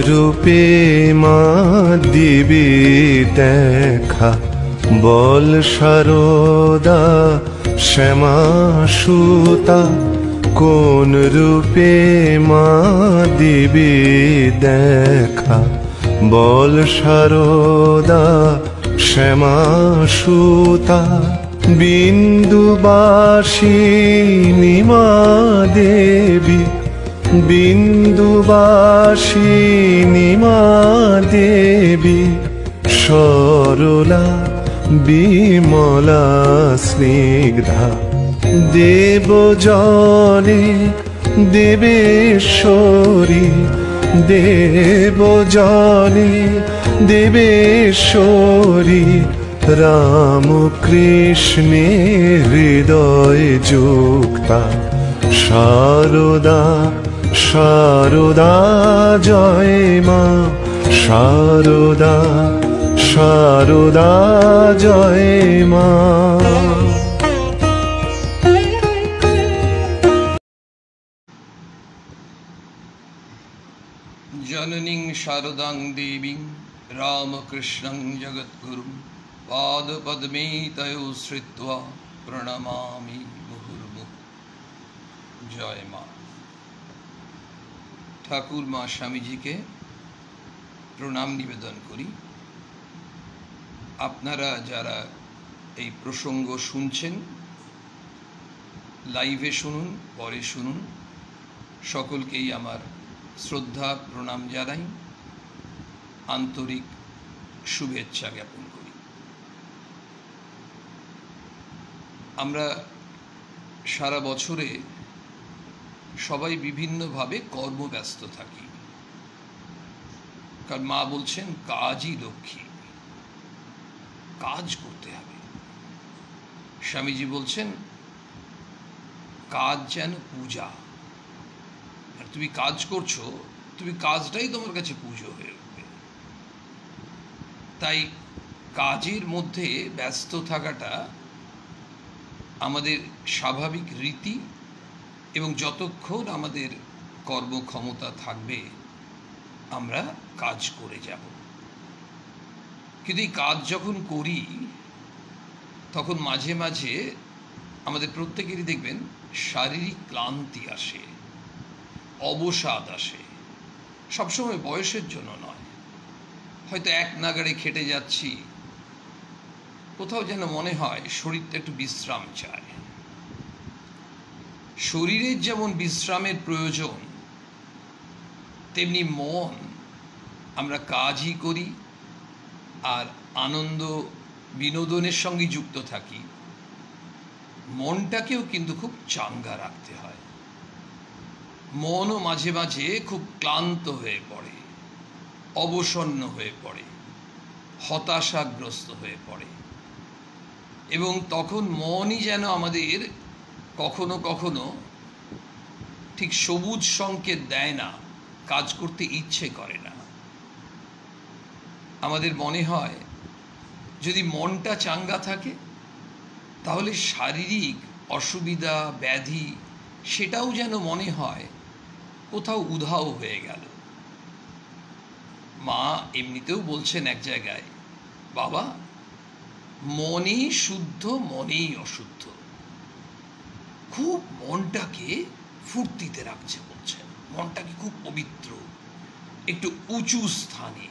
রূপে মা দিবি দেখা, বল সারদা শ্যামা সুতা। কোন রূপে মা দিবি দেখা, বল সারদা শ্যামা সুতা। বিন্দুবাসিনী মা দেবী, বিন্দুবাসিনী মা দেবী। সরলা বিমলা স্নিগ্ধা, দেবজনে দেবেশ্বরী, দেবজনে দেবেশ্বরী। রামকৃষ্ণে হৃদয় যুক্তা, শারদা শারদা জয় মা। শারদা শারদা জয় মা। জননীং শারদাং দেবীং রামকৃষ্ণং জগদ্গুরুং পাদপদ্মে তয়ো শ্রিত্বা প্রণমামি মুহুর্মুহুঃ। জয় মা। ঠাকুর মা স্বামীজিকে প্রণাম নিবেদন করি। আপনারা যারা এই প্রসঙ্গ শুনছেন, লাইভে শুনুন, পরে শুনুন, সকলকেই আমার শ্রদ্ধা প্রণাম জানাই, আন্তরিক শুভেচ্ছা জ্ঞাপন করি। আমরা সারা বছরে সবাই বিভিন্নভাবে কর্মব্যস্ত থাকি, কারণ মা বলছেন কাজই লক্ষ্মী, কাজ করতে হবে। স্বামীজি বলছেন কাজ যেন পূজা, আর তুমি কাজ করছো, তুমি কাজটাই তোমার কাছে পুজো হয়ে উঠবে। তাই কাজের মধ্যে ব্যস্ত থাকাটা আমাদের স্বাভাবিক রীতি, এবং যতক্ষণ আমাদের কর্মক্ষমতা থাকবে আমরা কাজ করে যাব। কিন্তু এই কাজ যখন করি তখন মাঝে মাঝে আমাদের প্রত্যেকেরই দেখবেন শারীরিক ক্লান্তি আসে, অবসাদ আসে। সবসময় বয়সের জন্য নয়, হয়তো এক নাগাড়ে খেটে যাচ্ছি, কোথাও যেন মনে হয় শরীরটা একটু বিশ্রাম চায়। শরীরের যেমন বিশ্রামের প্রয়োজন, তেমনি মন, আমরা কাজই করি আর আনন্দ বিনোদনের সঙ্গে যুক্ত থাকি, মনটাকেও কিন্তু খুব চাঙ্গা রাখতে হয়। মনও মাঝে মাঝে খুব ক্লান্ত হয়ে পড়ে, অবসন্ন হয়ে পড়ে, হতাশাগ্রস্ত হয়ে পড়ে, এবং তখন মনই যেন আমাদের কখনো কখনো ঠিক সবুজ সংকেত দেয় না, কাজ করতে ইচ্ছে করে না। আমাদের মনে হয় যদি মনটা চাঙ্গা থাকে তাহলে শারীরিক অসুবিধা ব্যাধি সেটাও যেন মনে হয় কোথাও উধাও হয়ে গেল। মা এমনিতেও বলছেন এক জায়গায়, বাবা মনেই শুদ্ধ মনেই অশুদ্ধ। খুব মনটাকে ফুর্তিতে রাখছে বলছেন, মনটাকে খুব পবিত্র, একটু উঁচু স্থানে।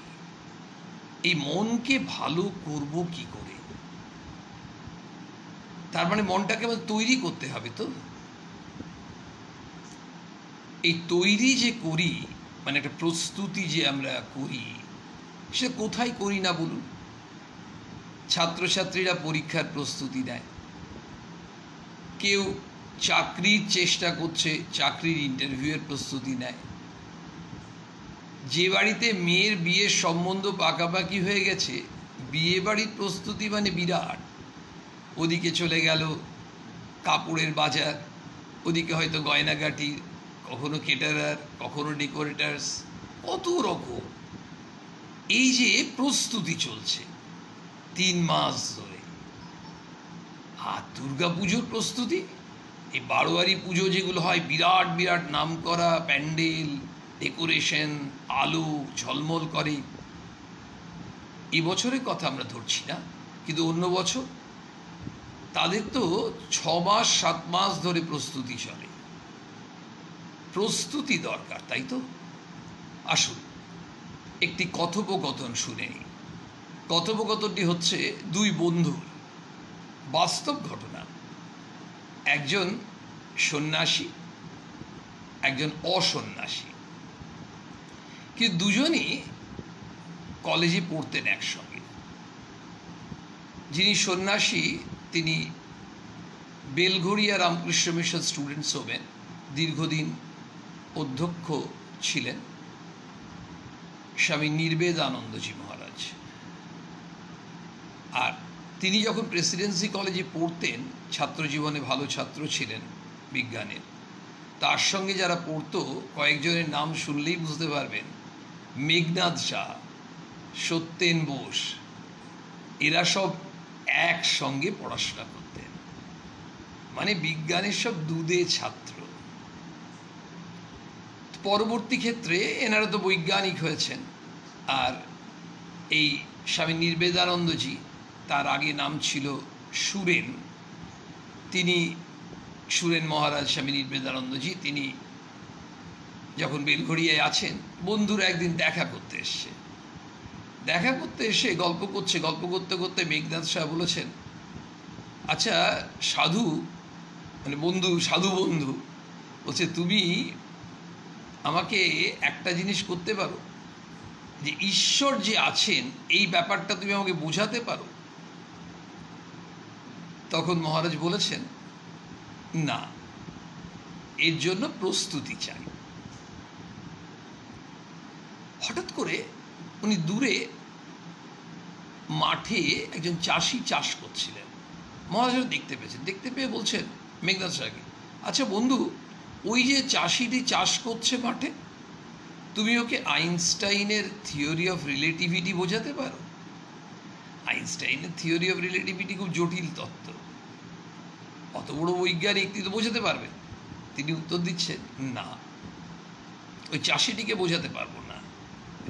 এই মনকে ভালো করব কি করে? তার মানে মনটাকে আমাদের তৈরি করতে হবে। তো এই তৈরি যে করি, মানে একটা প্রস্তুতি যে আমরা করি, সে কোথায় করি না বলুন? ছাত্রছাত্রীরা পরীক্ষার প্রস্তুতি নেয়, কেউ চাকরির চেষ্টা করছে, চাকরির ইন্টারভিউয়ের প্রস্তুতি নেয়। যে বাড়িতে মেয়ের বিয়ের সম্বন্ধ পাকাপাকি হয়ে গেছে, বিয়ে বাড়ির প্রস্তুতি মানে বিরাট। ওদিকে চলে গেল কাপড়ের বাজার, ওদিকে হয়তো গয়নাগাটি, কখনো কেটারার, কখনো ডেকোরেটার্স, কত রকম। এই যে প্রস্তুতি চলছে 3 মাস ধরে। আর দুর্গা পুজোর প্রস্তুতি, এই বারোয়ারি পুজো যেগুলো হয়, বিরাট বিরাট নাম করা প্যান্ডেল, ডেকোরেশন, আলো ঝলমল করে। এবছরের কথা আমরা ধরছি না, কিন্তু অন্য বছর তাদের তো 6 মাস 7 মাস ধরে প্রস্তুতি চলে। প্রস্তুতি দরকার, তাই তো? আসুন একটি কথোপকথন শুনে নিই। কথোপকথনটি হচ্ছে দুই বন্ধুর, বাস্তব ঘটনা। একজন সন্ন্যাসী, একজন অসন্ন্যাসী, কিন্তু দুজনই কলেজে পড়তেন একসঙ্গে। যিনি সন্ন্যাসী তিনি বেলঘরিয়া রামকৃষ্ণ মিশন স্টুডেন্টস হোমের দীর্ঘদিন অধ্যক্ষ ছিলেন স্বামী নির্বেদানন্দজি মহারাজ। আর তিনি যখন প্রেসিডেন্সি কলেজে পড়তেন, ছাত্র জীবনে ভালো ছাত্র ছিলেন বিজ্ঞানের, তার সঙ্গে যারা পড়তো কয়েকজনের নাম শুনলেই বুঝতে পারবেন, মেঘনাদ শাহ, সত্যেন বোস, এরা সব একসঙ্গে পড়াশোনা করতেন। মানে বিজ্ঞানের সব দুধে ছাত্র। পরবর্তী ক্ষেত্রে এনারা তো বৈজ্ঞানিক হয়েছেন। আর এই স্বামী নির্বেদানন্দজি, তার আগে নাম ছিল সুরেন, তিনি সুরেন মহারাজ স্বামী নির্বেদানন্দজি, তিনি যখন বেলঘরিয়ায় আছেন, বন্ধুরা একদিন দেখা করতে এসছে। দেখা করতে এসে গল্প করতে করতে মেঘনাদ শাহ বলেছেন, আচ্ছা সাধু, মানে বন্ধু, সাধু বন্ধু বলছে, তুমি আমাকে একটা জিনিস করতে পারো, যে ঈশ্বর যে আছেন এই ব্যাপারটা তুমি আমাকে বোঝাতে পারো? তখন মহারাজ বলেছেন, না, এর জন্য প্রস্তুতি চাই। হঠাৎ করে উনি দূরে মাঠে একজন চাষি চাষ করছিলেন। মহারাজ দেখতে পেয়েছেন, দেখতে পেয়ে বলছেন মেঘনাদ শাহকে, আচ্ছা বন্ধু, ওই যে চাষিটি চাষ করছে মাঠে, তুমি ওকে আইনস্টাইনের থিওরি অফ রিলেটিভিটি বোঝাতে পারো? আইনস্টাইনের থিওরি অফ রিলেটিভিটি খুব জটিল তত্ত্ব, অত বড় বৈজ্ঞানিক, তিনি তো বোঝাতে পারবেন। তিনি উত্তর দিচ্ছেন, না, ওই চাষিটিকে বোঝাতে পারবো না,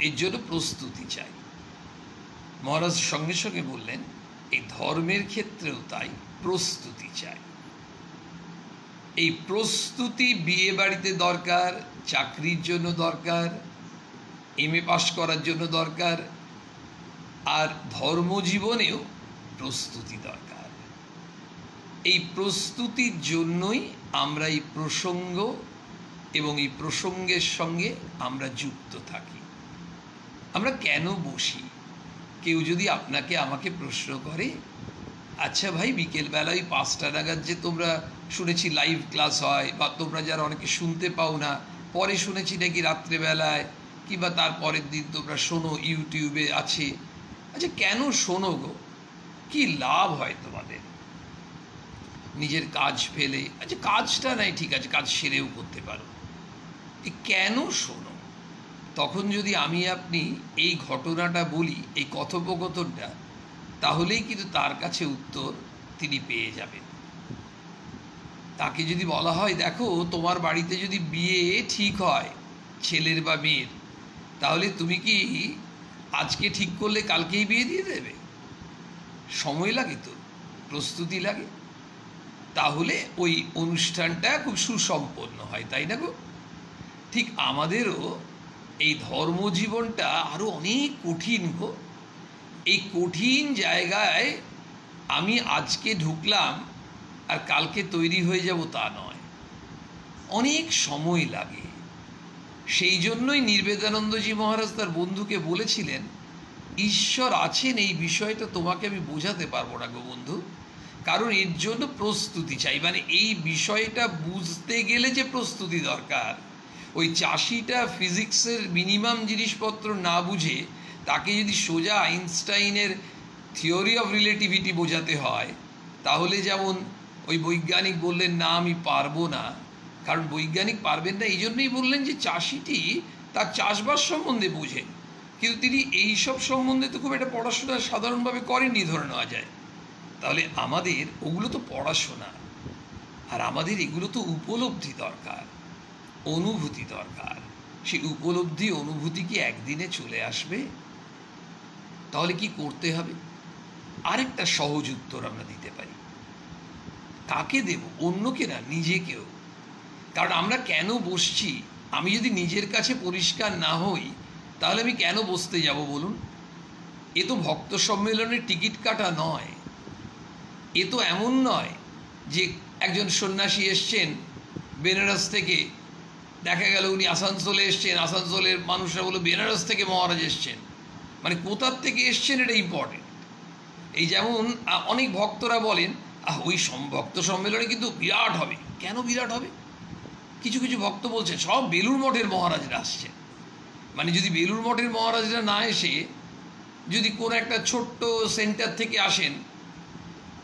এর জন্য প্রস্তুতি চাই। মহারাজ সঙ্গে সঙ্গে বললেন, এই ধর্মের ক্ষেত্রেও তাই, প্রস্তুতি চাই। এই প্রস্তুতি বিয়ে বাড়িতে দরকার, চাকরির জন্য দরকার, এমএ পাস করার জন্য দরকার, আর ধর্মজীবনেও প্রস্তুতি দরকার। এই প্রস্তুতির জন্যই আমরা এই প্রসঙ্গ এবং এই প্রসঙ্গের সঙ্গে আমরা যুক্ত থাকি। আমরা কেন বসি? কেউ যদি আপনাকে আমাকে প্রশ্ন করে, আচ্ছা ভাই, বিকেলবেলা ওই 5টা নাগাদ যে তোমরা শুনেছি লাইভ ক্লাস হয়, বা তোমরা যারা অনেকে শুনতে পাও না, পরে শুনেছি নাকি রাত্রেবেলায় কিংবা তার পরের দিন তোমরা শোনো, ইউটিউবে আছে, আচ্ছা কেন শোনো গো? কি লাভ হয় তোমাদের? নিজের কাজ ফেলে, আচ্ছা কাজটা নাই ঠিক আছে, কাজ সেরেও করতে পারো, কেন শোনো? তখন যদি আমি আপনি এই ঘটনাটা বলি, এই কথোপকথনটা, তাহলেই কিন্তু তার কাছে উত্তর তিনি পেয়ে যাবেন। তাকে যদি বলা হয়, দেখো তোমার বাড়িতে যদি বিয়ে ঠিক হয় ছেলের বা মেয়ের, তাহলে তুমি কি আজকে ঠিক করলে কালকেই বিয়ে দিয়ে দেবে? সময় লাগে তো, প্রস্তুতি লাগে, তাহলে ওই অনুষ্ঠানটা খুব সুসম্পন্ন হয়, তাই না গো? ঠিক আমাদেরও এই ধর্মজীবনটা আরও অনেক কঠিন গো। এই কঠিন জায়গায় আমি আজকে ঢুকলাম আর কালকে তৈরি হয়ে যাব তা নয়, অনেক সময় লাগে। সেই জন্যই নির্বেদানন্দজি মহারাজ তার বন্ধুকে বলেছিলেন, ঈশ্বর আছেন এই বিষয়টা তোমাকে আমি বোঝাতে পারবো না গো বন্ধু, কারণ এর জন্য প্রস্তুতি চাই। মানে এই বিষয়টা বুঝতে গেলে যে প্রস্তুতি দরকার, ওই চাষিটা ফিজিক্সের মিনিমাম জিনিসপত্র না বুঝে তাকে যদি সোজা আইনস্টাইনের থিওরি অফ রিলেটিভিটি বোঝাতে হয়, তাহলে যেমন ওই বৈজ্ঞানিক বললেন, না আমি পারবো না, কারণ বৈজ্ঞানিক পারবেন না, এই জন্যই বললেন যে চাষিটি তার চাষবাস সম্বন্ধে বোঝেন, কিন্তু তিনি এইসব সম্বন্ধে তো খুব একটা পড়াশোনা সাধারণভাবে করেননি ধরে নেওয়া যায়। তাহলে আমাদের ওগুলো তো পড়াশোনা, আর আমাদের এগুলো তো উপলব্ধি দরকার, অনুভূতি দরকার। সেই উপলব্ধি অনুভূতি কি একদিনে চলে আসবে? তাহলে কি করতে হবে? আরেকটা সহজ উত্তর আমরা দিতে পারি। কাকে দেব? অন্যকে না, নিজেকেও। কারণ আমরা কেন বসছি, আমি যদি নিজের কাছে পরিষ্কার না হই তাহলে আমি কেন বসতে যাব বলুন? এ তো ভক্ত সম্মেলনের টিকিট কাটা নয়। এ তো এমন নয় যে একজন সন্ন্যাসী এসছেন বেনারস থেকে, দেখা গেল উনি আসানসোলে এসছেন, আসানসোলের মানুষরা বলল বেনারস থেকে মহারাজ এসছেন। মানে কোথার থেকে এসছেন এটা ইম্পর্টেন্ট। এই যেমন অনেক ভক্তরা বলেন ওই ভক্ত সম্মেলনে কিন্তু বিরাট হবে। কেন বিরাট হবে? কিছু কিছু ভক্ত বলছে সব বেলুড় মঠের মহারাজরা আসছেন। মানে যদি বেলুড় মঠের মহারাজরা না এসে যদি কোনো একটা ছোট্ট সেন্টার থেকে আসেন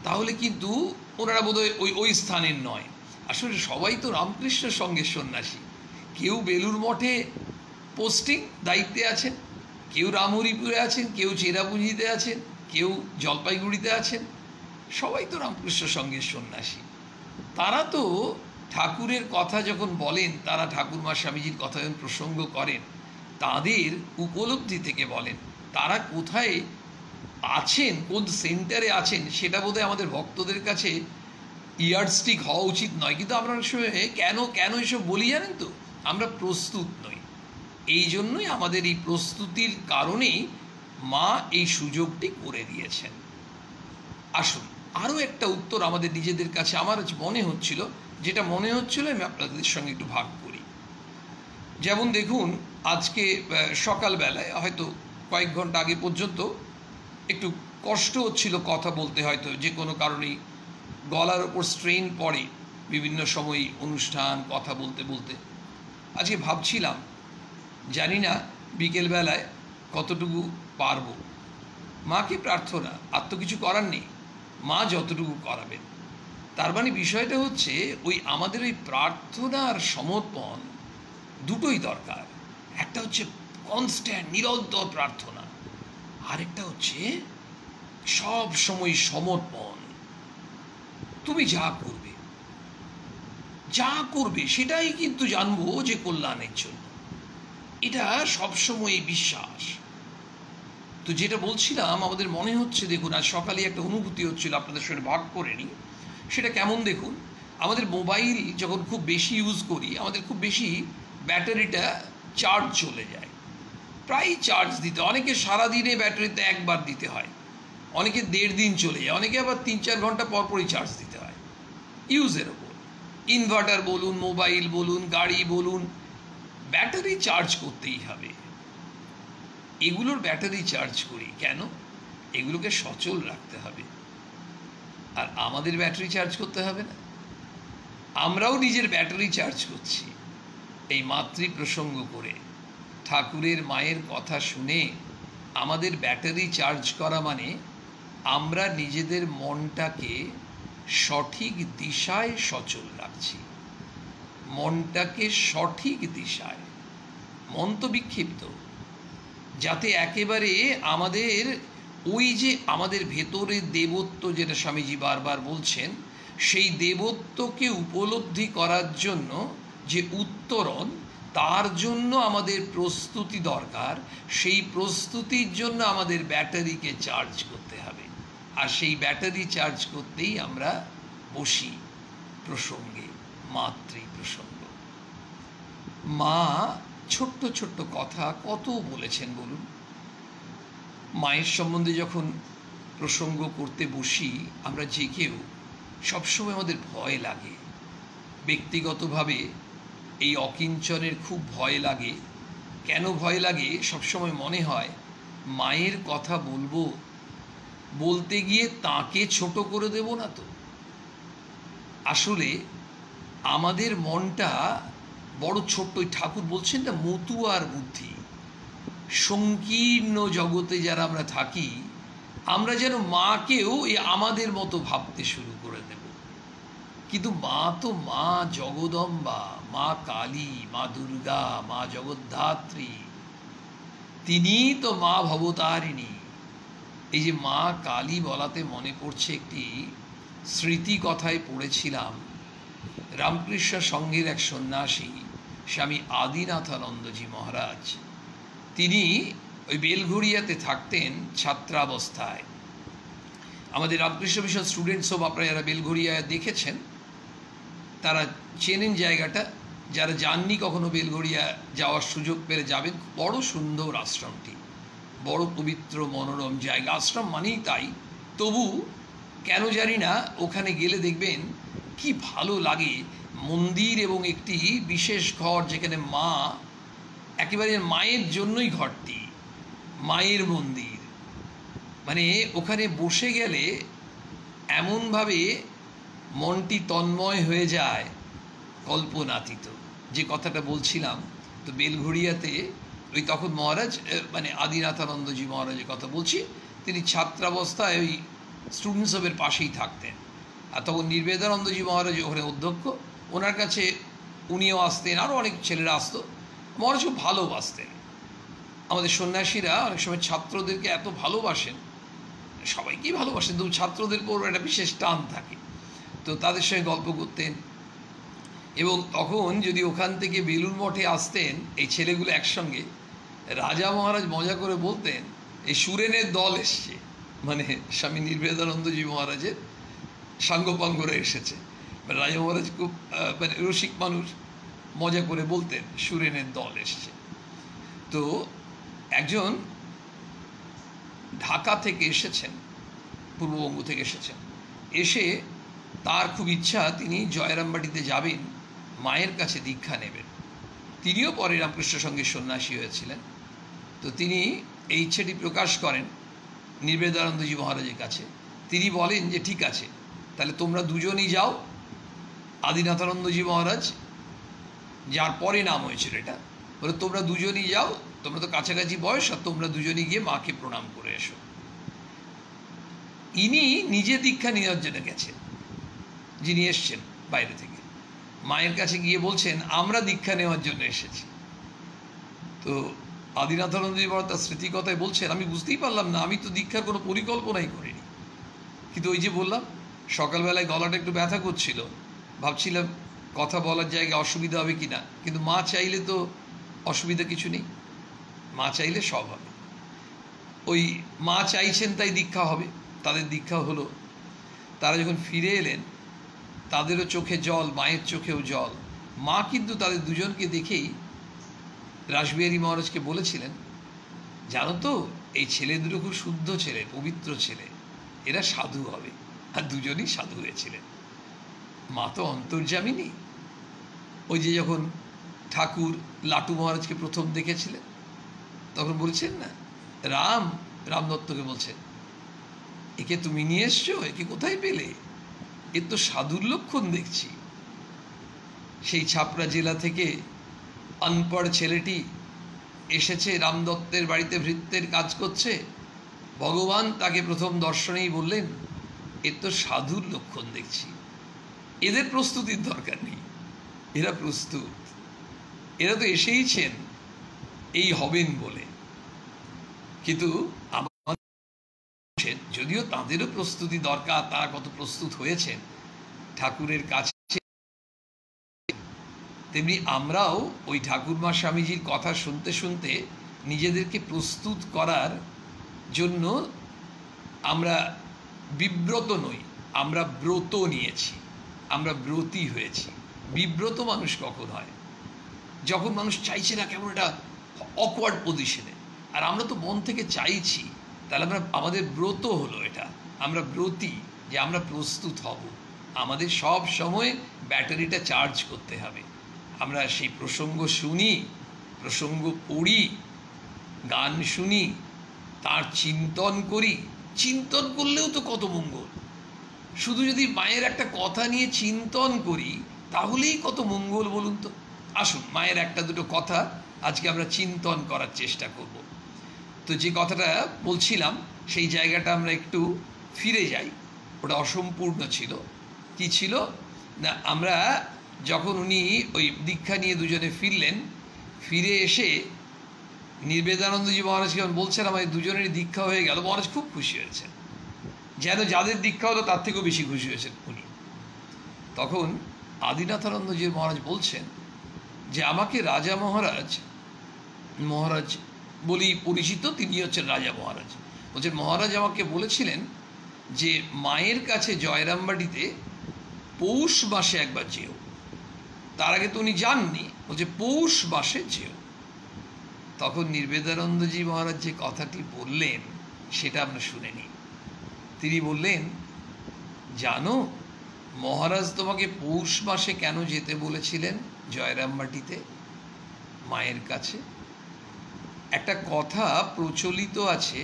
তাহলে কিন্তু ওনারা বোধহয় ওই স্থানের নয়। আসলে সবাই তো রামকৃষ্ণ সঙ্ঘের সন্ন্যাসী। কেউ বেলুড় মঠে পোস্টিং দায়িত্বে আছেন, কেউ রামহরিপুরে আছেন, কেউ চেরাপুঞ্জিতে আছেন, কেউ জলপাইগুড়িতে আছেন। সবাই তো রামকৃষ্ণ সঙ্ঘের সন্ন্যাসী। তারা তো ঠাকুরের কথা যখন বলেন, তারা ঠাকুরমা স্বামীজির কথা যখন প্রসঙ্গ করেন, তাদের উপলব্ধি থেকে বলেন। তারা কোথায় আছেন, কোন সেন্টারে আছেন, সেটা বোধহয় আমাদের ভক্তদের কাছে ইয়ার্ডস্টিক হওয়া উচিত নয়। কিন্তু আমরা অনেক সময় কেন এসব বলি জানেন তো? আমরা প্রস্তুত নই। এই জন্যই আমাদের এই প্রস্তুতির কারণেই মা এই সুযোগটি করে দিয়েছেন। আসুন আরও একটা উত্তর আমাদের নিজেদের কাছে আমার মনে হচ্ছিল, আমি আপনাদের সঙ্গে একটু ভাগ করি। যেমন দেখুন, আজকে সকালবেলায় হয়তো কয়েক ঘন্টা আগে পর্যন্ত একটু কষ্ট হচ্ছিল কথা বলতে, হয়তো যে কোনো কারণেই গলার ওপর স্ট্রেন পড়ে বিভিন্ন সময় অনুষ্ঠান কথা বলতে বলতে। আজকে ভাবছিলাম, জানি না বিকেলবেলায় কতটুকু পারবো। মাকে প্রার্থনা, আর তো কিছু করার নেই, মা যতটুকু করাবেন। তার মানে বিষয়টা হচ্ছে আমাদের ওই প্রার্থনা আর সমর্পণ দুটোই দরকার। একটা হচ্ছে কনস্ট্যান্ট নিরন্তর প্রার্থনা, আরেকটা হচ্ছে সব সময় সমর্পণ। তুমি যা করবে সেটাই কিন্তু জানবো যে কল্যাণের জন্য। এটা সবসময় বিশ্বাস। তো যেটা বলছিলাম, আমাদের মনে হচ্ছে, দেখুন আজ সকালে একটা অনুভূতি হচ্ছিল, আপনাদের সঙ্গে ভাগ করে নিই। সেটা কেমন দেখুন, আমাদের মোবাইল যখন খুব বেশি ইউজ করি, আমাদের খুব বেশি ব্যাটারিটা চার্জ চলে যায়। প্রায় চার্জ দিতে, অনেকে সারাদিনে ব্যাটারিতে একবার দিতে হয়, অনেকে 1.5 দিন চলে যায়, অনেকে আবার 3-4 ঘন্টা পরপরই চার্জ দিতে হয়। ইউজের ওপর, ইনভার্টার বলুন, মোবাইল বলুন, গাড়ি বলুন, ব্যাটারি চার্জ করতেই হবে। এগুলোর ব্যাটারি চার্জ করি কেন? এগুলোকে সচল রাখতে হবে। আর আমাদের ব্যাটারি চার্জ করতে হবে না? আমরাও নিজের ব্যাটারি চার্জ করছি এই মাতৃ প্রসঙ্গ করে, ঠাকুরের মায়ের কথা শুনে আমাদের ব্যাটারি চার্জ করা মানে আমরা নিজেদের মনটাকে সঠিক দিশায় সচল রাখছি। মনটাকে সঠিক দিশায়, মন তো বিক্ষিপ্ত, যাতে একেবারে আমাদের যে আমাদের ভেতরের দেবত্ব, যেটা স্বামীজি বারবার বলছেন, সেই দেবত্বকে উপলব্ধি করার জন্য যে উত্তরণ, তার জন্য আমাদের প্রস্তুতি দরকার। সেই প্রস্তুতির জন্য আমাদের ব্যাটারিকে চার্জ করতে হবে। আর সেই ব্যাটারি চার্জ করতেই আমরা বসি প্রসঙ্গে, মাতৃ প্রসঙ্গ। মা ছোট্ট ছোট্ট কথা কত বলেছেন বলুন। মায়ের সম্বন্ধে যখন প্রসঙ্গ করতে বসি, আমরা যে কেউ সবসময় আমাদের ভয় লাগে। ব্যক্তিগতভাবে এই অকিঞ্চনের খুব ভয় লাগে। কেন ভয় লাগে? সবসময় মনে হয় মায়ের কথা বলতে গিয়ে তাকে ছোট করে দেব না তো। আসলে আমাদের মনটা বড় ছোট্ট। ঠাকুর বলছেন না, মতুয়ার বুদ্ধি। সংকীর্ণ জগতে যারা আমরা থাকি, আমরা যেন মাকেও আমাদের মতো ভাবতে শুরু করে দেব। কিন্তু মা তো মা জগদম্বা, মা কালী, মা দুর্গা, মা জগদ্ধাত্রী, তিনি তো মা ভবতারিণী। এই যে মা কালী বলাতে মনে পড়ছে একটি স্মৃতি কথায় পড়েছিলাম। রামকৃষ্ণ সঙ্ঘের এক সন্ন্যাসী স্বামী আদিনাথানন্দজি মহারাজ তিনি ওই বেলঘড়িয়াতে থাকতেন ছাত্রাবস্থায়। আমাদের রামকৃষ্ণ মিশন স্টুডেন্টস হোম আপনারা যারা বেলঘড়িয়ায় দেখেছেন তারা চেনেন জায়গাটা, যারা যাননি কখনো বেলঘড়িয়া যাওয়ার সুযোগ পেলে যাবেন। বড় সুন্দর আশ্রমটি, বড় পবিত্র মনোরম জায়গা। আশ্রম মানেই তাই, তবু কেন জানি না ওখানে গেলে দেখবেন কি ভালো লাগে। মন্দির এবং একটি বিশেষ ঘর যেখানে মা, একেবারে মায়ের জন্যই ঘরটি, মায়ের মন্দির। মানে ওখানে বসে গেলে এমনভাবে মনটি তন্ময় হয়ে যায়, কল্পনাতীত। যে কথাটা বলছিলাম, তো বেলঘড়িয়াতে ওই তখন মহারাজ মানে আদিনাথানন্দজি মহারাজের কথা বলছি, তিনি ছাত্রাবস্থায় ওই স্টুডেন্টস হোমের পাশেই থাকতেন। আর তখন নির্বেদানন্দজি মহারাজ ওখানে অধ্যক্ষ, ওনার কাছে উনিও আসতেন, আরও অনেক ছেলেরা আসতো। মহারাজ খুব ভালোবাসতেন। আমাদের সন্ন্যাসীরা অনেক সময় ছাত্রদেরকে এত ভালোবাসেন, সবাইকেই ভালোবাসেন, তবু ছাত্রদের উপর একটা বিশেষ টান থাকে। তো তাদের সঙ্গে গল্প করতেন। এবং তখন যদি ওখান থেকে বেলুড় মঠে আসতেন এই ছেলেগুলো একসঙ্গে, রাজা মহারাজ মজা করে বলতেন এই সুরেনের দল এসছে, মানে স্বামী নির্বেদানন্দজি মহারাজের সাঙ্গপাঙ্গরা এসেছে। রাজা মহারাজ খুব মানে রসিক মানুষ, মজা করে বলতেন সুরেনের দল এসছে। তো একজন ঢাকা থেকে এসেছেন, পূর্ববঙ্গ থেকে এসেছেন, এসে তার খুব ইচ্ছা তিনি জয়রামবাটিতে যাবেন, মায়ের কাছে দীক্ষা নেবেন। তিনিও পরে রামকৃষ্ণ সঙ্ঘের সন্ন্যাসী হয়েছিলেন। তো তিনি এই ইচ্ছেটি প্রকাশ করেন নির্বেদানন্দজি মহারাজের কাছে। তিনি বলেন যে ঠিক আছে, তাহলে তোমরা দুজনই যাও। আদিনাথানন্দজি মহারাজ, যার পরে নাম হয়েছিল এটা, বলে তোমরা দুজনই যাও, তোমরা তো কাছাকাছি বয়স, আর তোমরা দুজনই গিয়ে মাকে প্রণাম করে এসো। ইনি নিজে দীক্ষা নেওয়ার জন্য গেছেন, যিনি এসছেন বাইরে থেকে, মায়ের কাছে গিয়ে বলছেন আমরা দীক্ষা নেওয়ার জন্য এসেছি। তো আদিনাথানন্দজি মহারাজ তার স্মৃতিকথায় বলছেন, আমি বুঝতেই পারলাম না, আমি তো দীক্ষার কোনো পরিকল্পনাই করিনি। কিন্তু ওই যে বললাম সকালবেলায় গলাটা একটু ব্যথা করছিল, ভাবছিলাম কথা বলার জায়গায় অসুবিধা হবে কি না, কিন্তু মা চাইলে তো অসুবিধা কিছু নেই, মা চাইলে সব হবে। ওই মা চাইছেন তাই দীক্ষা হবে, তাদের দীক্ষা হলো। তারা যখন ফিরে এলেন তাদেরও চোখে জল, মায়ের চোখেও জল। মা কিন্তু তাদের দুজনকে দেখেই রাসবিহারী মহারাজকে বলেছিলেন, জানো তো এই ছেলে দুটো খুব শুদ্ধ ছেলে, পবিত্র ছেলে, এরা সাধু হবে। আর দুজনই সাধু হয়েছিলেন। মা তো অন্তর্যামিনী। ওই যে যখন ঠাকুর লাটু মহারাজকে প্রথম দেখেছিলেন তখন বলছেন না, রামদত্তকে বলছেন, একে তুমি নিয়ে এসছো, একে কোথায় পেলে, এর তো সাধুর লক্ষণ দেখছি। সেই ছাপড়া জেলা থেকে অনপড় ছেলেটি এসেছে রামদত্তের বাড়িতে ভৃত্যের কাজ করছে। ভগবান তাকে প্রথম দর্শনেই বললেন, এর তো সাধুর লক্ষণ দেখছি। এদের প্রস্তুতির দরকার নেই, এরা প্রস্তুত, এরা তো এসেইছেন এই হবেন বলে। কিন্তু যদিও তাদেরও প্রস্তুতি দরকার, তারা কত প্রস্তুত হয়েছেন ঠাকুরের কাছে, তেমনি আমরাও ওই ঠাকুরমা স্বামীজির কথা শুনতে শুনতে নিজেদেরকে প্রস্তুত করার জন্য আমরা বিব্রত নই, আমরা ব্রত নিয়েছি, আমরা ব্রতী হয়েছি। বিব্রত মানুষ কখন হয়? যখন মানুষ চাইছে না, কেমন একটা অকওয়ার্ড পজিশনে, আর আমরা তো মন থেকে চাইছি, তাহলে আমাদের ব্রত হলো এটা, আমরা ব্রতী, যে আমরা প্রস্তুত হব। আমাদের সব সময় ব্যাটারিটা চার্জ করতে হবে। আমরা সেই প্রসঙ্গ শুনি, প্রসঙ্গ পড়ি, গান শুনি, তার চিন্তন করি। চিন্তন করলেও তো কত মঙ্গল। শুধু যদি মায়ের একটা কথা নিয়ে চিন্তন করি তাহলেই কত মঙ্গল বলুন তো। আসুন মায়ের একটা দুটো কথা আজকে আমরা চিন্তন করার চেষ্টা করব। তো যে কথাটা বলছিলাম সেই জায়গাটা আমরা একটু ফিরে যাই, ওটা অসম্পূর্ণ ছিল। কি ছিল না, আমরা যখন উনি ওই দীক্ষা নিয়ে দুজনে ফিরলেন, ফিরে এসে নির্বেদানন্দজি মহারাজকে বলছেন আমাদের দুজনেরই দীক্ষা হয়ে গেল। মহারাজ খুব খুশি হয়েছেন, যেন যাদের দীক্ষা হলো তার থেকেও বেশি খুশি হয়েছেন উনি। তখন আদিনাথানন্দজি মহারাজ বলছেন যে আমাকে রাজা মহারাজ মহারাজ বলি পরিচিত, তিনি হচ্ছেন রাজা মহারাজ। বলছেন মহারাজ আমাকে বলেছিলেন যে মায়ের কাছে জয়রামবাটিতে পৌষ মাসে একবার যেও। তার আগে তো উনি যাননি, বলছে পৌষ মাসে যেও। তখন নির্বেদানন্দজি মহারাজ যে কথাটি বললেন সেটা আমরা শুনে নিই। তিনি বললেন, জানো মহারাজ তোমাকে পৌষ মাসে কেন যেতে বলেছিলেন জয়রামবাটিতে মায়ের কাছে? একটা কথা প্রচলিত আছে,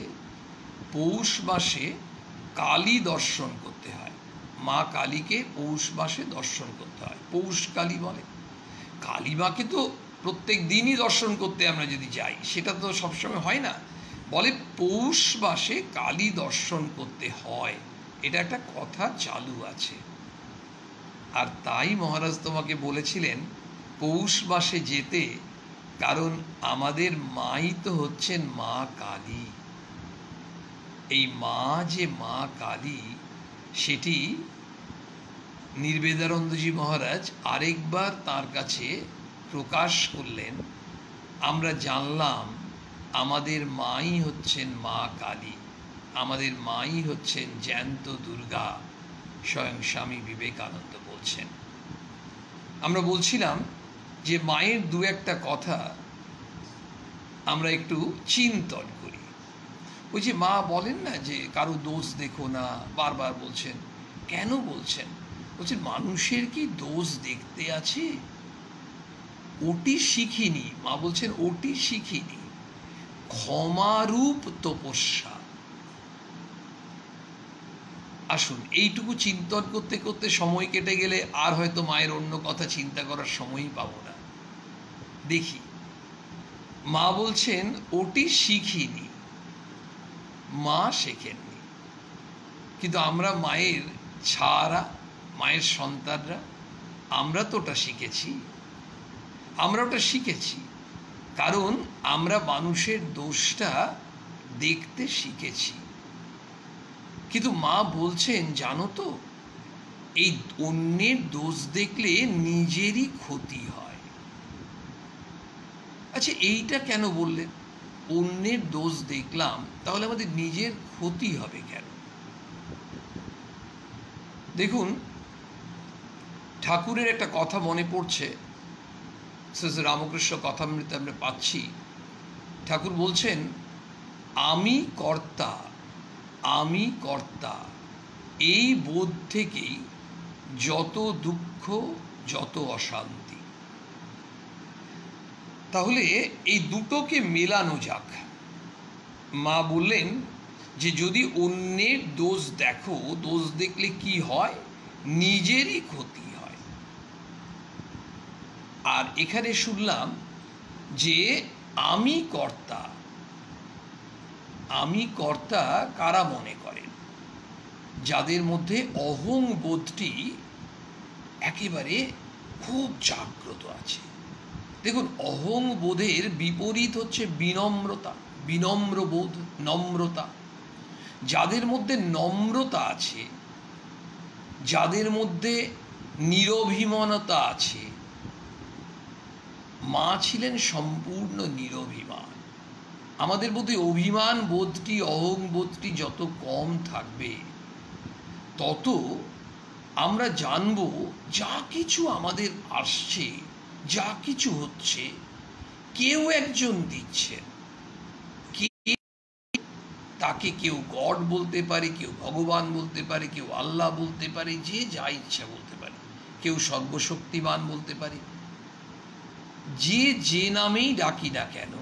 পৌষ মাসে কালী দর্শন করতে হয়, মা কালীকে পৌষ মাসে দর্শন করতে হয়, পৌষ কালী বলে। কালী মাকে তো প্রত্যেক দিনই দর্শন করতে আমরা যদি যাই, সেটা তো সবসময় হয় না, বলে পৌষ মাসে কালী দর্শন করতে হয়, এটা একটা কথা চালু আছে। আর তাই মহারাজ তোমাকে বলেছিলেন পৌষ মাসে যেতে, কারণ আমাদের মাই তো হচ্ছেন মা কালী। এই মা যে মা কালী, সেটি নির্বেদানন্দজি মহারাজ আরেকবার তার কাছে প্রকাশ করলেন। আমরা জানলাম আমাদের মাই হচ্ছেন মা কালী, আমাদের মাই হচ্ছেন জ্যান্ত দুর্গা, স্বয়ং স্বামী বিবেকানন্দ বলছেন। আমরা বলছিলাম যে মায়ের দু একটা কথা আমরা একটু চিন্তন করি। ওই যে মা বলেন না যে কারো দোষ দেখো না, বারবার বলছেন, কেন বলছেন? বলছেন মানুষের কি দোষ দেখতে আছে? ওটি শিখিনি, মা বলছেন ওটি শিখিনি, ক্ষমারূপ তপস্যা। আসুন এইটুকু চিন্তন করতে করতে সময় কেটে গেলে আর হয়তো মায়ের অন্য কথা চিন্তা করার সময়ই পাবো না। দেখি, মা বলছেন ওটি শিখিনি, মা শেখেননি। কিন্তু আমরা মায়ের ছাড়া, মায়ের সন্তানরা, আমরা তো ওটা শিখেছি। আমরা ওটা শিখেছি কারণ আমরা মানুষের দোষটা দেখতে শিখেছি। কিন্তু মা বলছেন, জানো তো এই অন্যের দোষ দেখলে নিজেরই ক্ষতি হয়। আচ্ছা, এইটা কেন বললেন? অন্যের দোষ দেখলাম, তাহলে আমাদের নিজের ক্ষতি হবে কেন? দেখুন, ঠাকুরের একটা কথা মনে পড়ছে, শ্রী রামকৃষ্ণ কথামৃতে আমরা পাচ্ছি। ঠাকুর বলছেন, আমি কর্তা, আমি কর্তা, এই বোধ থেকেই যত দুঃখ, যত অশান্তি। তাহলে এই দুটোকে মেলানো যাক। মা বললেন যে যদি অন্যের দোষ দেখো, দোষ দেখলে কি হয়? নিজেরই ক্ষতি হয়। আর এখানে শুনলাম যে আমি কর্তা। আমি কর্তা কারা মনে করেন? যাদের মধ্যে অহং বোধটি একেবারে খুব জাগ্রত আছে। দেখুন, অহং বোধের বিপরীত হচ্ছে বিনম্রতা, বিনম্র বোধ, নম্রতা। যাদের মধ্যে নম্রতা আছে, যাদের মধ্যে নিরভিমানতা আছে, মা ছিলেন সম্পূর্ণ নিরভিমান। আমাদের মধ্যে অভিমান বোধটি, অহং বোধটি যত কম থাকবে, তত আমরা জানব যা কিছু আমাদের আসছে, যা কিছু হচ্ছে, কেউ একজন দিচ্ছেন। তাকে কেউ গড বলতে পারে, কেউ ভগবান বলতে পারে, কেউ আল্লাহ বলতে পারে, যে যা ইচ্ছা বলতে পারে, কেউ সর্বশক্তিমান বলতে পারে। যে যে নামেই ডাকি না কেন,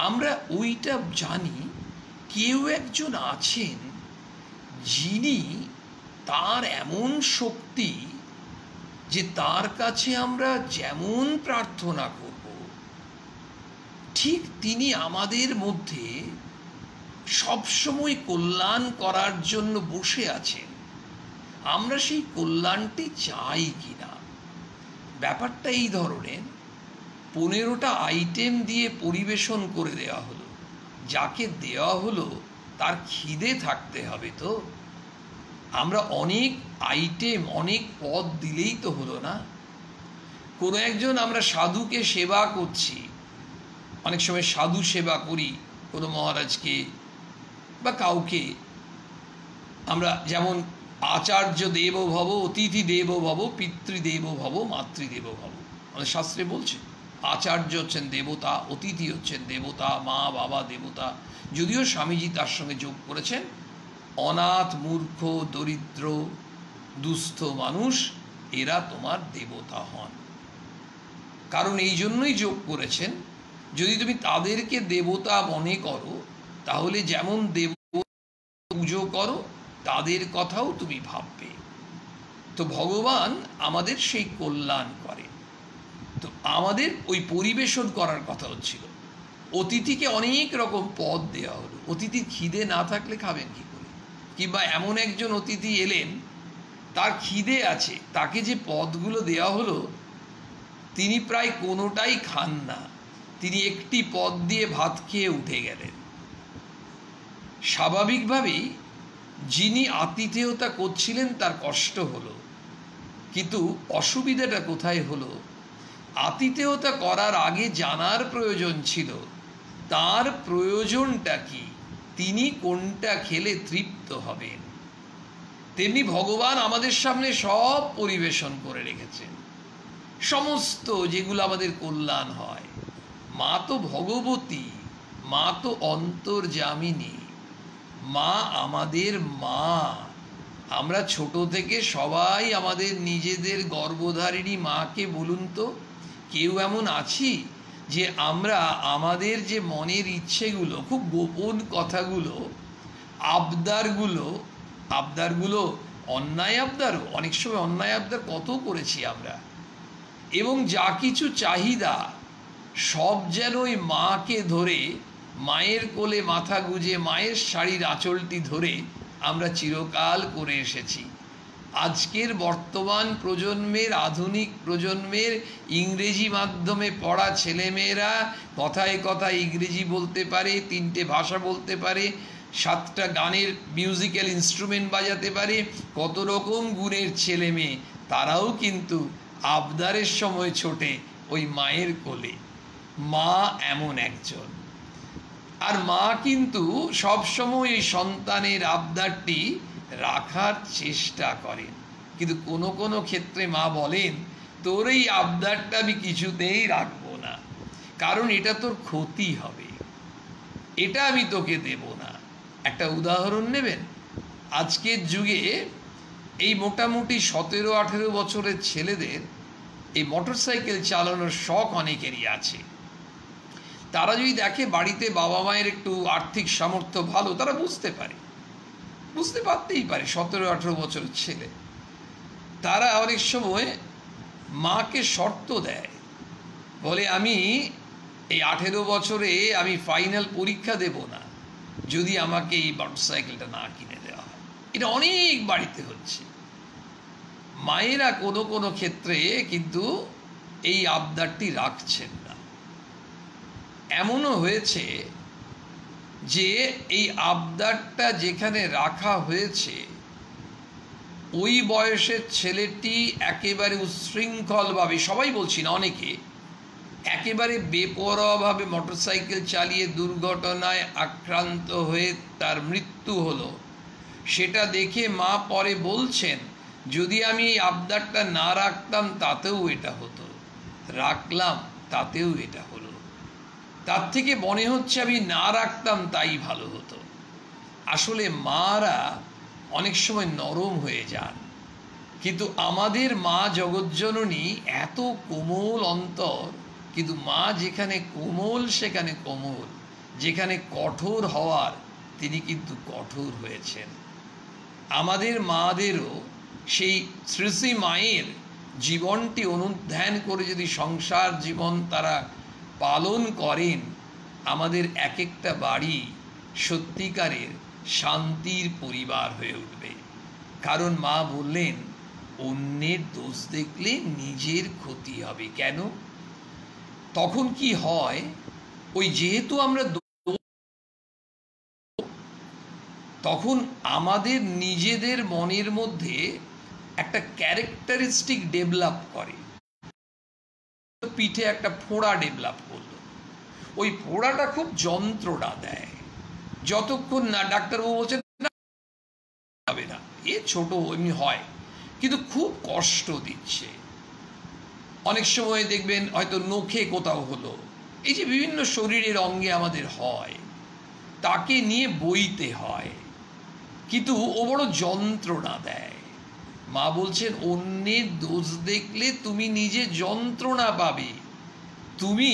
আমরা ওইটা জানি কেউ একজন আছেন যিনি, তার এমন শক্তি যে তার কাছে আমরা যেমন প্রার্থনা করব, ঠিক তিনি আমাদের মধ্যে সবসময় কল্যাণ করার জন্য বসে আছেন। আমরা সেই কল্যাণটি চাই কিনা। ব্যাপারটা এই ধরনের, 15টা আইটেম দিয়ে পরিবেশন করে দেওয়া হলো। যাকে দেওয়া হলো তার খিদে থাকতে হবে তো। আমরা অনেক আইটেম, অনেক পদ দিলেই তো হলো না। কোনো একজন আমরা সাধুকে সেবা করছি, অনেক সময় সাধু সেবা করি কোনো মহারাজকে বা কাউকে, আমরা যেমন আচার্য দেব ভব, অতিথি দেব ভব, পিতৃদেব ভব, মাতৃদেব ভব। আমাদের শাস্ত্রে বলছে আচার্য হচ্ছেন দেবতা, অতিথি হচ্ছেন দেবতা, মা বাবা দেবতা। যদিও স্বামীজি তার সঙ্গে যোগ করেছেন অনাথ, মূর্খ, দরিদ্র, দুস্থ মানুষ, এরা তোমার দেবতা হন। কারণ এই জন্যই যোগ করেছেন, যদি তুমি তাদেরকে দেবতা মনে করো তাহলে যেমন দেব পুজো করো তাদের কথাও তুমি ভাববে। তো ভগবান আমাদের সেই কল্যাণ করে। তো আমাদের ওই পরিবেশন করার কথা হচ্ছিল। অতিথিকে অনেক রকম পদ দেওয়া হলো, অতিথির খিদে না থাকলে খাবেন কি করে? কিংবা এমন একজন অতিথি এলেন, তার খিদে আছে, তাকে যে পদগুলো দেওয়া হলো তিনি প্রায় কোনোটাই খান না, তিনি একটি পদ দিয়ে ভাত খেয়ে উঠে গেলেন। স্বাভাবিকভাবেই যিনি আতিথেয়তা করছিলেন তার কষ্ট হলো, কিন্তু অসুবিধাটা কোথায় হলো? আতিথেয়তা করার আগে জানার প্রয়োজন ছিল তার প্রয়োজনটা কি, তিনি কোনটা খেলে তৃপ্ত হবেন। তেমনি ভগবান আমাদের সামনে সব পরিবেশন করে রেখেছেন, সমস্ত যেগুলো আমাদের কল্যাণ হয়। মা তো ভগবতী, মা তো অন্তর্যামিনী, মা আমাদের মা। আমরা ছোট থেকে সবাই আমাদের নিজেদের গর্ভধারিণী মাকে, বলুন তো কেউ এমন আছি যে আমরা আমাদের যে মনের ইচ্ছেগুলো, খুব গোপন কথাগুলো, আবদারগুলো অন্যায় আবদারও, অনেক সময় অন্যায় আবদার কত করেছি আমরা, এবং যা কিছু চাহিদা সব যেন ওই মাকে ধরে, মায়ের কোলে মাথা গুজে মায়ের শাড়ির আঁচলটি ধরে আমরা চিরকাল করে এসেছি। আজকের বর্তমান প্রজন্মের, আধুনিক প্রজন্মের ইংরেজি মাধ্যমে পড়া ছেলেমেয়েরা কথায় কথায় ইংরেজি বলতে পারে, 3টে ভাষা বলতে পারে, 7টা গানের মিউজিক্যাল ইনস্ট্রুমেন্ট বাজাতে পারে, কত রকম গুণের ছেলে মেয়ে, তারাও কিন্তু আবদারের সময় ছোটে ওই মায়ের কোলে। মা এমন একজন, আর মা কিন্তু সবসময় এই সন্তানের আবদারটি রাখার চেষ্টা করেন, কিন্তু কোনো কোনো ক্ষেত্রে মা বলেন তোর এই আবদারটা আমি কিছুতেই রাখবো না, কারণ এটা তোর ক্ষতি হবে, এটা আমি তোকে দেব না। একটা উদাহরণ নেবেন, আজকের যুগে এই মোটামুটি 17-18 বছরের ছেলেদের এই মোটরসাইকেল চালানোর শখ অনেকেরই আছে। তারা যদি দেখে বাড়িতে বাবা মায়ের একটু আর্থিক সামর্থ্য ভালো, তারা বুঝতে পারতেই পারে 17-18 বছরের ছেলে, তারা অনেক সময় মাকে শর্ত দেয়, বলে আমি এই 18 বছরে আমি ফাইনাল পরীক্ষা দেব না যদি আমাকে এই মোটরসাইকেলটা না কিনে দেওয়া হয়। এটা অনেক বাড়িতে হচ্ছে। মায়েরা কোনো কোনো ক্ষেত্রে কিন্তু এই আবদারটি রাখছেন না। এমনও হয়েছে যে এই আবদারটা যেখানে রাখা হয়েছে ওই বয়সের ছেলেটি একেবারে উচ্ছৃঙ্খলভাবে, সবাই বলছি না, অনেকে একেবারে বেপরোয়াভাবে মোটরসাইকেল চালিয়ে দুর্ঘটনায় আক্রান্ত হয়ে তার মৃত্যু হলো। সেটা দেখে মা পরে বলছেন যদি আমি এই আবদারটা না রাখতাম তাতেও এটা হতো, রাখলাম তাতেও এটা হলো, তার থেকে মনে হচ্ছে আমি না রাখতাম তাই ভালো হতো। আসলে মারা অনেক সময় নরম হয়ে যান, কিন্তু আমাদের মা জগজ্জননী এত কোমল অন্তর, কিন্তু মা যেখানে কোমল সেখানে কোমল, যেখানে কঠোর হওয়ার তিনি কিন্তু কঠোর হয়েছেন। আমাদের মাদেরও সেই শ্রী শ্রী মায়ের জীবনটি অনুধ্যান করে যদি সংসার জীবন তারা পালন করেন, আমাদের এক একটা বাড়ি সত্যিকারের শান্তির পরিবার হয়ে উঠবে। কারণ মা বললেন অন্যের দোষ দেখলে নিজের ক্ষতি হবে। কেন? তখন কি হয়, ওই যেহেতু আমরা তখন আমাদের নিজেদের মনের মধ্যে একটা ক্যারেক্টারিস্টিক ডেভেলপ করে। পিঠে একটা ফোঁড়া ডেভেলপ করলো। ওই ফোঁড়াটা খুব যন্ত্রণা দেয়, যতক্ষণ না ডাক্তারবাবু বলছেন হবে না, এ ছোট এমনি হয়, কিন্তু খুব কষ্ট দিচ্ছে। অনেক সময় দেখবেন হয়তো নখে কোথাও হলো, এই যে বিভিন্ন শরীরের অঙ্গে আমাদের হয়, তাকে নিয়ে বইতে হয়, কিন্তু ও বড় যন্ত্রণা দেয়। মা বলছেন অন্যের দোষ দেখলে তুমি নিজে যন্ত্রণা পাবে, তুমি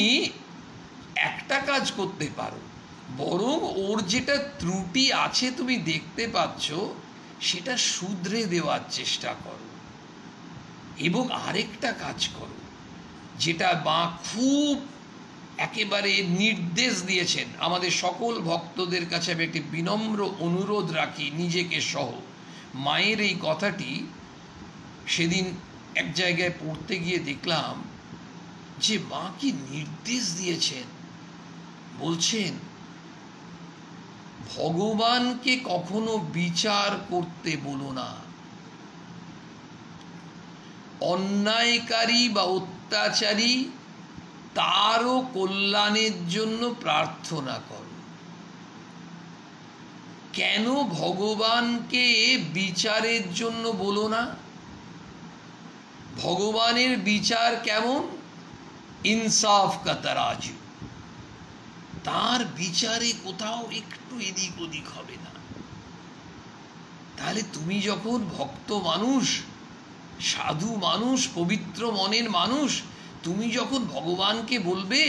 একটা কাজ করতে পারো, বরং ওর যেটা ত্রুটি আছে তুমি দেখতে পাচ্ছ সেটা শুধরে দেওয়ার চেষ্টা করো। এবং আরেকটা কাজ করো, যেটা মা খুব একেবারে নির্দেশ দিয়েছেন, আমাদের সকল ভক্তদের কাছে আমি একটি বিনম্র অনুরোধ রাখি নিজেকে সহ। মায়ের এই কথাটি সেদিন এক জায়গায় পড়তে গিয়ে দেখলাম যে মা কি নির্দেশ দিয়েছেন। বলছেন ভগবানকে কখনো বিচার করতে বলো না, অন্যায়কারী বা অত্যাচারী তারও কল্যাণের জন্য প্রার্থনা করো। কেন ভগবানকে বিচারের জন্য বলো না? ভগবানের বিচার কেমন? ইনসাফ কা তারাজু, তার বিচারে কোথাও একটু এদিক ওদিক হবে না। তাহলে তুমি যখন ভক্ত মানুষ, সাধু মানুষ, পবিত্র মনের মানুষ, তুমি যখন ভগবানকে বলবে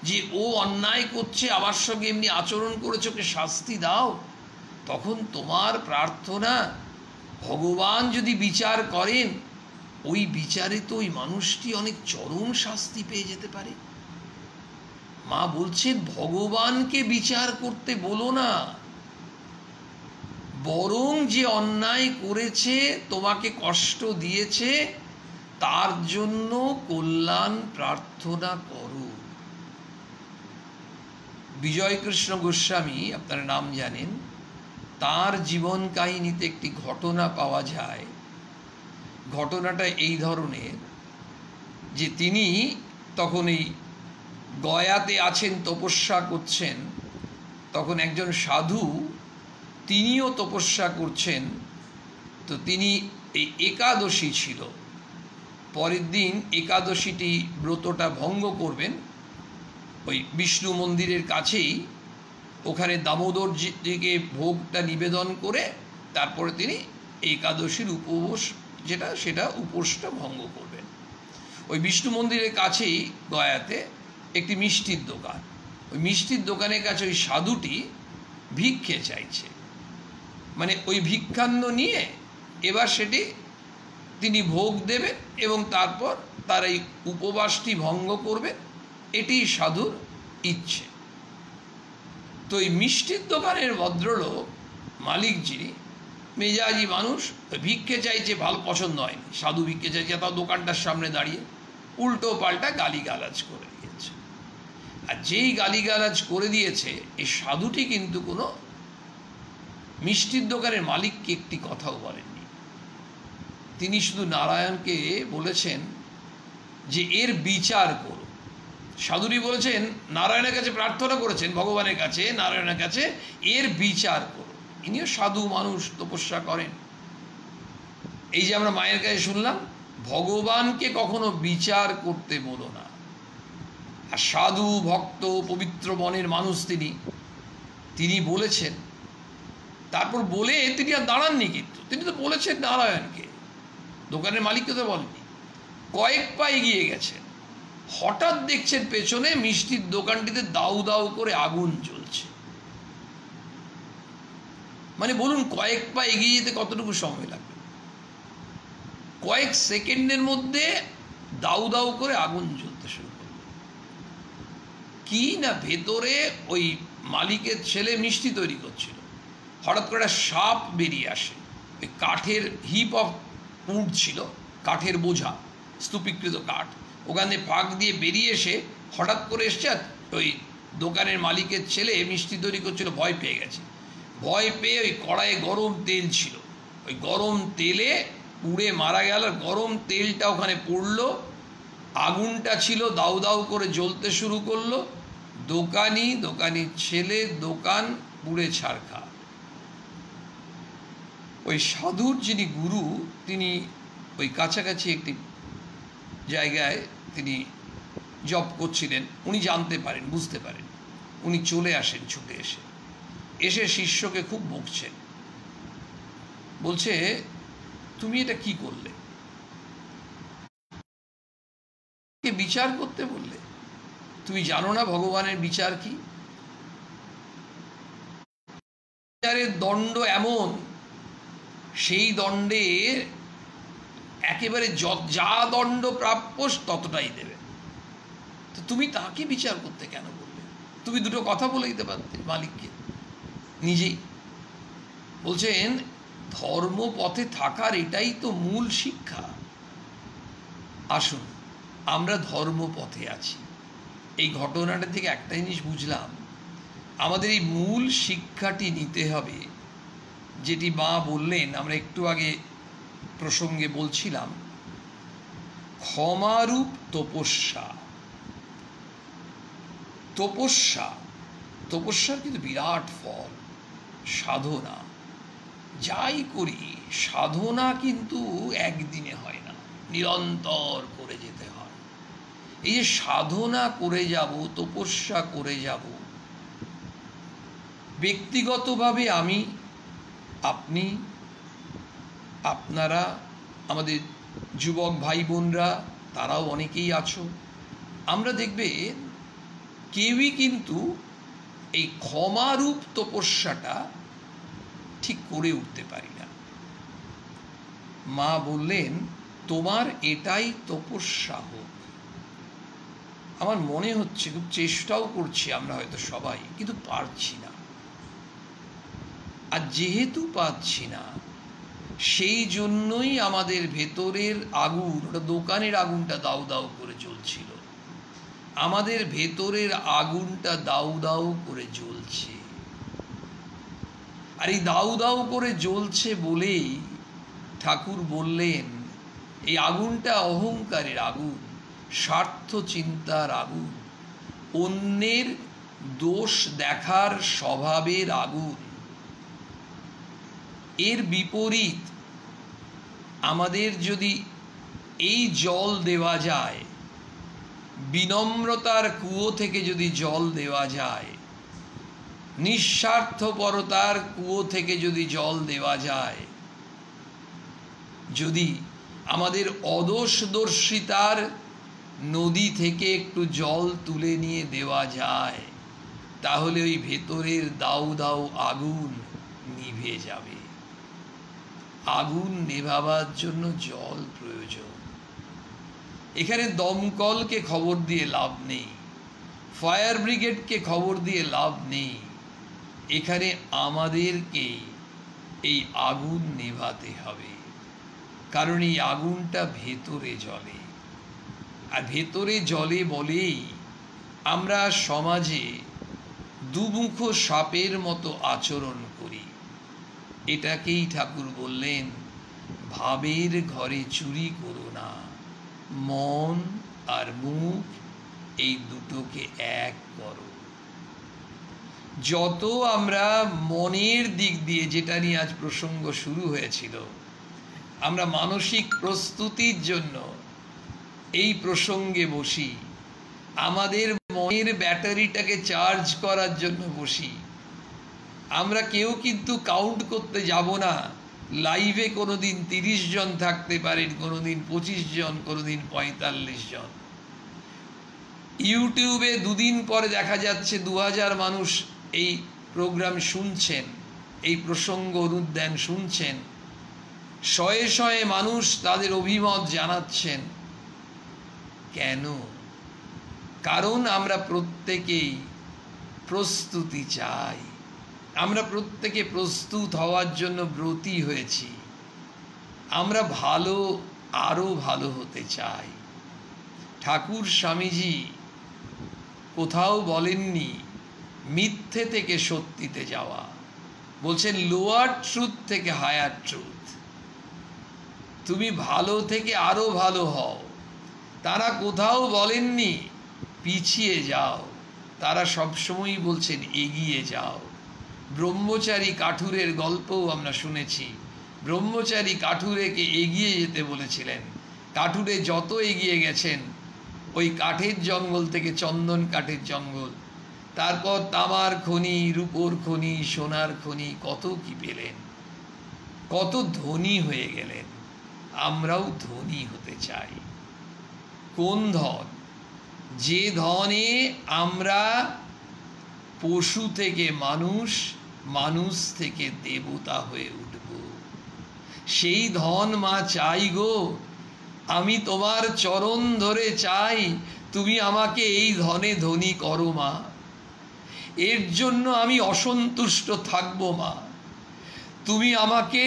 যে ও অন্যায় করছে, আমার সঙ্গে এমনি আচরণ করেছে, ওকে শাস্তি দাও, তখন তোমার প্রার্থনা ভগবান যদি বিচার করেন, ওই বিচারে তো ওই মানুষটি অনেক চরম শাস্তি পেয়ে যেতে পারে। মা বলছেন ভগবানকে বিচার করতে বলো না, বরং যে অন্যায় করেছে, তোমাকে কষ্ট দিয়েছে, তার জন্য কল্যাণ প্রার্থনা করো। বিজয়কৃষ্ণ গোস্বামী, আপনারা নাম জানেন, তার জীবন কাহিনীতে একটি ঘটনা পাওয়া যায়। ঘটনাটা এই ধরনের যে তিনি তখন এই গয়াতে আছেন, তপস্যা করছেন, তখন একজন সাধু তিনিও তপস্যা করছেন। তো তিনি এই একাদশী ছিল, পরের দিন একাদশীটি ব্রতটা ভঙ্গ করবেন ওই বিষ্ণু মন্দিরের কাছেই, ওখানে দামোদরজিকে ভোগটা নিবেদন করে তারপরে তিনি একাদশীর উপবাস সেটা উপোসটা ভঙ্গ করবেন। ওই বিষ্ণু মন্দিরের কাছেই গয়াতে একটি মিষ্টির দোকান, ওই মিষ্টির দোকানের কাছে ওই সাধুটি ভিক্ষে চাইছে, মানে ওই ভিক্ষান্ন নিয়ে এবার সেটি তিনি ভোগ দেবেন এবং তারপর তার এই উপবাসটি ভঙ্গ করবেন, এটি সাধুর ইচ্ছে। তো এই মিষ্টির দোকানের ভদ্রলোক মালিক, যিনি মেজাজি মানুষ, ভিক্ষে চাইছে, ভালো পছন্দ হয়নি, সাধু ভিক্ষে চাইছে, তাও দোকানটার সামনে দাঁড়িয়ে উল্টো পাল্টা গালিগালাজ করে দিয়েছে। আর যেই গালিগালাজ করে দিয়েছে, এই সাধুটি কিন্তু কোনো মিষ্টির দোকানের মালিককে একটি কথাও বলেননি। তিনি শুধু নারায়ণকে বলেছেন যে এর বিচার করো। সাধুটি বলেছেন, নারায়ণের কাছে প্রার্থনা করেছেন, ভগবানের কাছে, নারায়ণের কাছে, এর বিচার করো। ইনিও সাধু মানুষ, তপস্যা করেন। এই যে আমরা মায়ের কাছে শুনলাম, ভগবানকে কখনো বিচার করতে বলো না। আর সাধু ভক্ত পবিত্র মনের মানুষ তিনি বলেছেন, তারপর বলে তিনি আর দাঁড়াননি, কিন্তু তিনি তো বলেছেন নারায়ণকে, দোকানের মালিককে তো বলেননি। কয়েক পা এগিয়ে গেছেন, হঠাৎ দেখছেন পেছনে মিষ্টির দোকানটিতে দাউ দাউ করে আগুন জ্বলছে। মানে বলুন, কয়েক পা এগিয়ে যেতে কতটুকু সময় লাগবে? কয়েক সেকেন্ডের মধ্যে দাউ দাউ করে আগুন জ্বলতে শুরু করল। কি না, ভেতরে ওই মালিকের ছেলে মিষ্টি তৈরি করছিল, হঠাৎ করে একটা সাপ বেরিয়ে আসে। ওই কাঠের হিপ অফ উড ছিল, কাঠের বোঝা, স্তূপীকৃত কাঠ, ওখানে ফাঁক দিয়ে বেরিয়ে এসে হঠাৎ করে এসছে। আর ওই দোকানের মালিকের ছেলে মিষ্টি তৈরি করছিল, ভয় পেয়ে গেছে। ভয় পেয়ে ওই কড়াইয়ে গরম তেল ছিল, ওই গরম তেলে পুড়ে মারা গেল। গরম তেলটা ওখানে পড়লো, আগুনটা ছিল দাউ দাউ করে জ্বলতে শুরু করলো, দোকানির ছেলে দোকান পুড়ে ছারখা। ওই সাধুর যিনি গুরু, তিনি ওই কাছাকাছি একটি জায়গায় তিনি জব করছিলেন। উনি জানতে পারেন, বুঝতে পারেন, উনি চলে আসেন ছুটে এসে শিষ্যকে খুব বকছেন। বলছে, তুমি এটা কি করলে? বিচার করতে বললে? তুমি জানো না ভগবানের বিচার কি? বিচারের দণ্ড এমন, সেই দণ্ডে একেবারে যা দণ্ড প্রাপ্য ততটাই দেবে। তো তুমি তাকে বিচার করতে কেন বললে? তুমি দুটো কথা বলে দিতে পারতে মালিককে নিজেই। বলছেন, ধর্মপথে থাকার এটাই তো মূল শিক্ষা। আসুন, আমরা ধর্মপথে আছি। এই ঘটনাটা থেকে একটা জিনিস বুঝলাম, আমাদের এই মূল শিক্ষাটি নিতে হবে, যেটি মা বললেন, আমরা একটু আগে প্রসঙ্গে বলছিলাম, ক্ষমারূপ তপস্যা। তপস্যার কিন্তু বিরাট ফল, সাধনা। যাই করি, সাধনা কিন্তু একদিনে হয় না, নিরন্তর করে যেতে হয়। এই যে সাধনা করে যাব, তপস্যা করে যাব, ব্যক্তিগতভাবে আমি, আপনি, আপনারা, আমাদের যুবক ভাই বোনরা, তারাও অনেকেই আছো। আমরা দেখবে কেউই কিন্তু এই ক্ষমারূপ তপস্যাটা ঠিক করে উঠতে পারি না। মা বললেন, তোমার এটাই তপস্যা হোক। আমার মনে হচ্ছে, খুব চেষ্টাও করছি আমরা হয়তো সবাই, কিন্তু পারছি না। আর যেহেতু পাচ্ছি না, সেই জন্যই আমাদের ভেতরের আগুন, ওটা দোকানের আগুনটা দাউ দাউ করে জ্বলছিল, আমাদের ভেতরের আগুনটা দাউ দাউ করে জ্বলছে। আর এই দাউ দাউ করে জ্বলছে বলেই ঠাকুর বললেন, এই আগুনটা অহংকারের আগুন, স্বার্থ চিন্তার আগুন, অন্যের দোষ দেখার স্বভাবের আগুন। এর বিপরীত আমাদের যদি এই জল দেওয়া যায়, বিনম্রতার কুয়ো থেকে যদি জল দেওয়া যায়, নিঃস্বার্থপরতার কুয়ো থেকে যদি জল দেওয়া যায়, যদি আমাদের অদোষদর্শিতার নদী থেকে একটু জল তুলে নিয়ে দেওয়া যায়, তাহলে ওই ভেতরের দাউ দাউ আগুন নিভে যাবে। আগুন নেভাবার জন্য জল প্রয়োজন। এখানে দমকলকে খবর দিয়ে লাভ নেই, ফায়ার ব্রিগেডকে খবর দিয়ে লাভ নেই। এখানে আমাদেরকে এই আগুন নেভাতে হবে, কারণ এই আগুনটা ভেতরে জ্বলে। আর ভেতরে জ্বলে বলেই আমরা সমাজে দুমুখ সাপের মতো আচরণ করি। এটাকেই ঠাকুর বললেন, ভাবের ঘরে চুরি করো না, মন আর মুখ এই দুটোকে এক করো। যত আমরা মনের দিক দিয়ে, যেটা নিয়ে আজ প্রসঙ্গ শুরু হয়েছিল, আমরা মানসিক প্রস্তুতির জন্য এই প্রসঙ্গে বসি, আমাদের মনের ব্যাটারিটাকে চার্জ করার জন্য বসি, আমরা কেউ কিন্তু কাউন্ট করতে যাব না। লাইভে কোনোদিন 30 জন থাকতে পারেন, কোনোদিন 25 জন, কোনোদিন 45 জন। ইউটিউবে দুদিন পরে দেখা যাচ্ছে 2000 মানুষ এই প্রোগ্রাম শুনছেন, এই প্রসঙ্গ অনুধ্যান শুনছেন, শয়ে শয়ে মানুষ তাদের অভিমত জানাচ্ছেন। কেন? কারণ আমরা প্রত্যেকেই প্রস্তুতি চাই, আমরা প্রত্যেকে প্রস্তুত হওয়ার জন্য ব্রতী হয়েছি। আমরা ভালো, আরও ভালো হতে চাই। ঠাকুর স্বামীজি কোথাও বলেননি মিথ্যে থেকে সত্যিতে যাওয়া, বলছেন লোয়ার ট্রুথ থেকে হায়ার ট্রুথ। তুমি ভালো থেকে আরো ভালো হও, তারা কোথাও বলেননি পিছিয়ে যাও, তারা সবসময়ই বলছেন এগিয়ে যাও। ব্রহ্মচারী কাঠুরের গল্পও আমরা শুনেছি। ব্রহ্মচারী কাঠুরেকে এগিয়ে যেতে বলেছিলেন, কাঠুরে যত এগিয়ে গেছেন ওই কাঠের জঙ্গল থেকে চন্দন কাঠের জঙ্গল, তারপর তামার খনি, রূপোর খনি, সোনার খনি, কত কি পেলেন, কত ধনী হয়ে গেলেন। আমরাও ধনী হতে চাই। কোন ধন? যে ধনে আমরা পশু থেকে মানুষ, মানুষ থেকে দেবতা হয়ে উঠব, সেই ধন মা চাই গো। আমি তোমার চরণ ধরে চাই, তুমি আমাকে এই ধনে ধনী করো মা। এর জন্য আমি অসন্তুষ্ট থাকব মা। তুমি আমাকে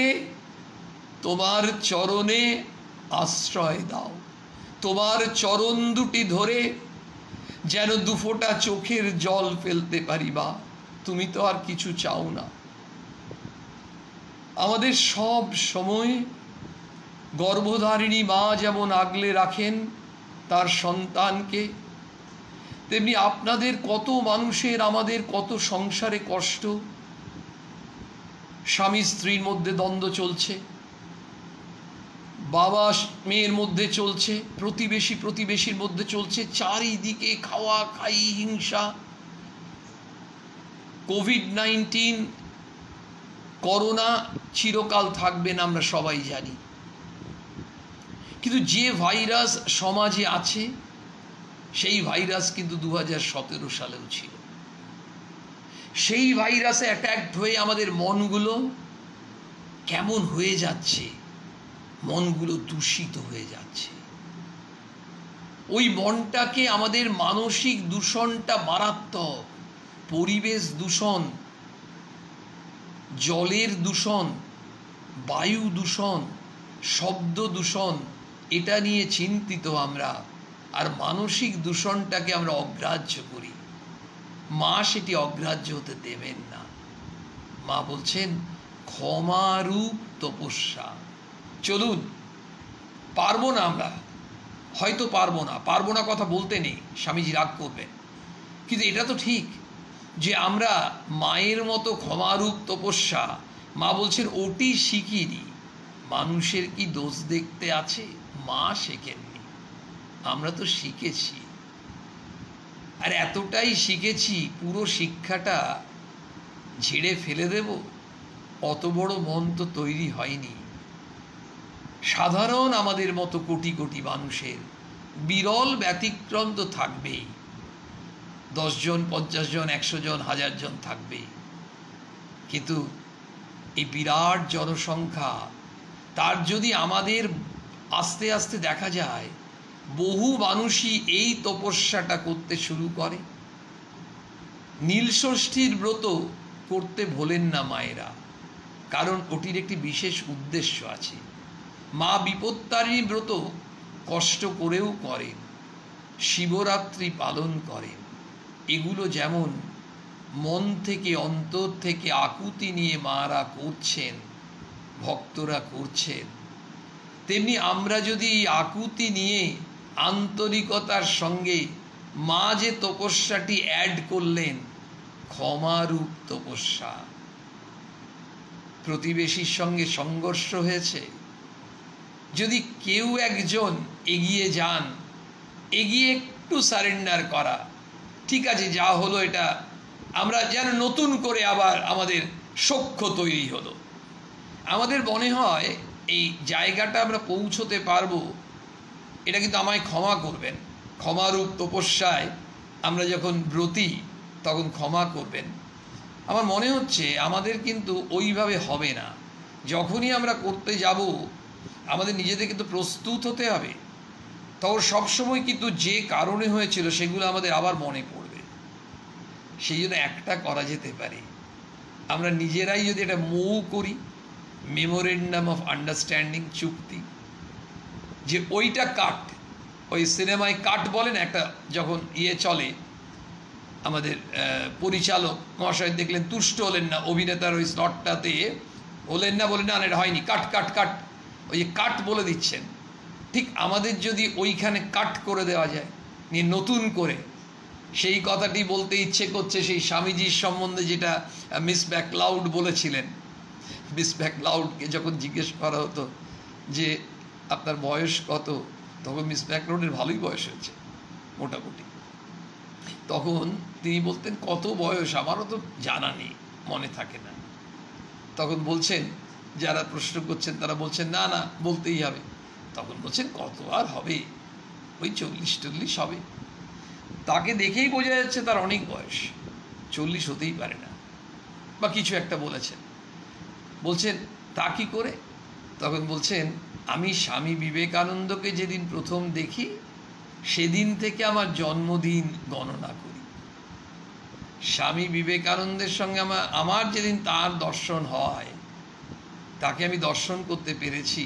তোমার চরণে আশ্রয় দাও। তোমার চরণ দুটি ধরে যেন দুফোঁটা চোখের জল ফেলতে পারি মা। তুমি তো আর কিছু চাও না। আমাদের সব সময় গর্ভধারিণী মা যেমন আগলে রাখেন তার সন্তানকে, তেমনি আপনাদের কত মানুষের, আমাদের কত সংসারে কষ্ট, স্বামী স্ত্রীর মধ্যে দ্বন্দ্ব চলছে, বাবা মেয়ের মধ্যে চলছে, প্রতিবেশী প্রতিবেশীর মধ্যে চলছে, চারিদিকে খাওয়া খাই, হিংসা। কোভিড-19 করোনা চিরকাল থাকবে না আমরা সবাই জানি, কিন্তু যে ভাইরাস সমাজে আছে সেই ভাইরাস কিন্তু 2017 সালেও ছিল। সেই ভাইরাসে অ্যাট্যাকড হয়ে আমাদের মনগুলো কেমন হয়ে যাচ্ছে, মনগুলো দূষিত হয়ে যাচ্ছে। ওই মনটাকে আমাদের মানসিক দূষণটা মারাত্মক। পরিবেশ দূষণ, জলের দূষণ, বায়ু দূষণ, শব্দ দূষণ, এটা নিয়ে চিন্তিত আমরা। আর মানসিক দূষণটাকে আমরা অগ্রাহ্য করি। মা সেটি অগ্রাহ্য হতে দেবেন না। মা বলছেন ক্ষমারূপ তপস্যা। চলুন, পারবো না আমরা, হয়তো পারবো না কথা বলতে নেই, স্বামীজি রাগ করবেন, কিন্তু এটা তো ঠিক যে আমরা মায়ের মতো ক্ষমারূপ তপস্যা, মা বলছেন ওটি শিখিনি। মানুষের কি দোষ দেখতে আছে? মা শেখেননি, আমরা তো শিখেছি। আর এতটাই শিখেছি, পুরো শিক্ষাটা ঝেড়ে ফেলে দেব, অত বড় মন তো তৈরি হয়নি। সাধারণ আমাদের মতো কোটি কোটি মানুষের বিরল ব্যতিক্রম তো থাকবেই। 10 জন, 50 জন, 100 জন, 1000 জন থাকবেই। কিন্তু এই বিরাট জনসংখ্যা, তার যদি আমাদের আস্তে আস্তে দেখা যায় বহু মানুষই এই তপস্যাটা করতে শুরু করে। নীলষষ্ঠীর ব্রত করতে ভোলেন না মায়েরা, কারণ ওটির একটি বিশেষ উদ্দেশ্য আছে। মা বিপত্তারিণী ব্রত কষ্ট করেও করেন, শিবরাত্রি পালন করেন। এগুলো যেমন মন থেকে, অন্তর থেকে আকুতি নিয়ে মারা করছেন, ভক্তরা করছেন, তেমনি আমরা যদি আকুতি নিয়ে আন্তরিকতার সঙ্গে মা যে তপস্যাটি অ্যাড করলেন, ক্ষমারূপ তপস্যা। প্রতিবেশীর সঙ্গে সংঘর্ষ হয়েছে, যদি কেউ একজন এগিয়ে যান, এগিয়ে একটু সারেন্ডার করা, ঠিক আছে যা হলো এটা আমরা যেন নতুন করে আবার আমাদের সখ্য তৈরি হলো। আমাদের মনে হয় এই জায়গাটা আমরা পৌঁছতে পারবো, এটা কিন্তু আমায় ক্ষমা করবেন। ক্ষমারূপ তপস্যায় আমরা যখন ব্রতী তখন ক্ষমা করবেন। আমার মনে হচ্ছে আমাদের কিন্তু ওইভাবে হবে না। যখনই আমরা করতে যাব আমাদের নিজেদের কিন্তু প্রস্তুত হতে হবে। তখন সবসময় কিন্তু যে কারণে হয়েছিল সেগুলো আমাদের আবার মনে পড়বে। সেই জন্য একটা করা যেতে পারে, আমরা নিজেরাই যদি এটা মৌ করি, মেমোরেন্ডাম অফ আন্ডারস্ট্যান্ডিং, চুক্তি, যে ওইটা কাট, ওই সিনেমায় কাট বলেন একটা, যখন চলে আমাদের পরিচালক মহাশয় দেখলেন তুষ্ট হলেন না, অভিনেতার ওই স্লটটাতে হলেন না, বলেন না এটা হয়নি, কাট কাট কাট, ওই যে কাট বলে দিচ্ছেন, ঠিক আমাদের যদি ওইখানে কাট করে দেওয়া যায়, নিয়ে নতুন করে সেই কথাটি বলতে ইচ্ছে করছে, সেই স্বামীজির সম্বন্ধে যেটা মিস ম্যাকলাউড বলেছিলেন। মিস ম্যাকলাউডকে যখন জিজ্ঞেস করা হতো যে আপনার বয়স কত, তখন মিস ম্যাকলাউডের ভালোই বয়স হয়েছে মোটামুটি, তখন তিনি বলতেন কত বয়স আমারও তো জানা নেই, মনে থাকে না। তখন বলছেন, যারা প্রশ্ন করছেন তারা বলছেন না না বলতেই হবে। তখন বলছেন কত আর হবে, ওই 40-40 হবে। তাকে দেখেই বোঝা যাচ্ছে তার অনেক বয়স, 40 হতেই পারে না, বা কিছু একটা বলেছেন। বলছেন তা কি করে? তখন বলছেন, আমি স্বামী বিবেকানন্দকে যেদিন প্রথম দেখি সেদিন থেকে আমার জন্মদিন গণনা করি। স্বামী বিবেকানন্দের সঙ্গে আমার যেদিন তার দর্শন হয়, তাকে আমি দর্শন করতে পেরেছি,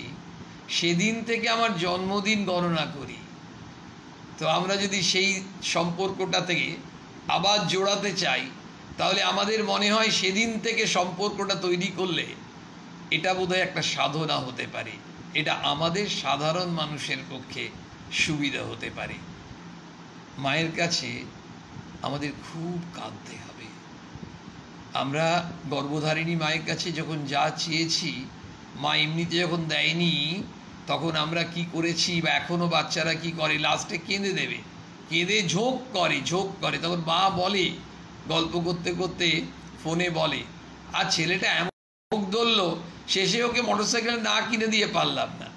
সেদিন থেকে আমার জন্মদিন গণনা করি। তো আমরা যদি সেই সম্পর্কটা থেকে আবার জোড়াতে চাই, তাহলে আমাদের মনে হয় সেদিন থেকে সম্পর্কটা তৈরি করলে এটা বোধহয় একটা সাধনা হতে পারে, এটা আমাদের সাধারণ মানুষের পক্ষে সুবিধা হতে পারে। মায়ের কাছে আমাদের খুব কাঁদতে হবে। আমরা গর্ভধারিণী মায়ের কাছে যখন যা চেয়েছি, মা এমনিতে যখন দেয়নি, তখন আমরা কি করেছি, বা এখনও বাচ্চারা কি করে, লাস্টে কেঁদে দেবে, কেঁদে ঝোঁক করে। তখন মা বলে, গল্প করতে করতে ফোনে বলে, আর ছেলেটা এমন মুখ ধরলো, শেষে ওকে মোটরসাইকেল না কিনে দিয়ে পারলাম না।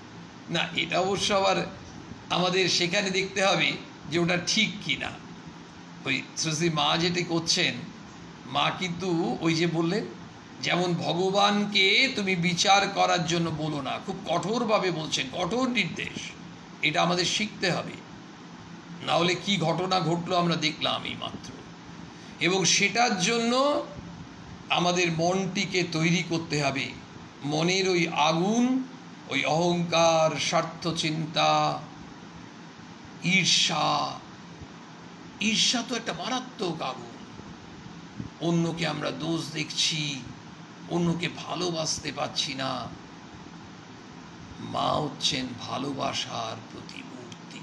না, এটা অবশ্য আবার আমাদের সেখানে দেখতে হবে যে ওটা ঠিক কি না। ওই শ্রী মা যেটি করছেন, মা কিন্তু ওই যে বললেন, যেমন ভগবানকে তুমি বিচার করার জন্য বলো না, খুব কঠোরভাবে বলছেন, কঠোর নির্দেশ। এটা আমাদের শিখতে হবে, না হলে কি ঘটনা ঘটলো আমরা দেখলাম এই মাত্র। এবং সেটার জন্য আমাদের মনটিকে তৈরি করতে হবে। মনের ওই আগুন, ওই অহংকার, স্বার্থ চিন্তা, ঈর্ষা তো একটা মারাত্মক আগুন। অন্যকে আমরা দোষ দেখছি, অন্যকে ভালোবাসতে পারছি না। মা হচ্ছেন ভালোবাসার প্রতিমূর্তি,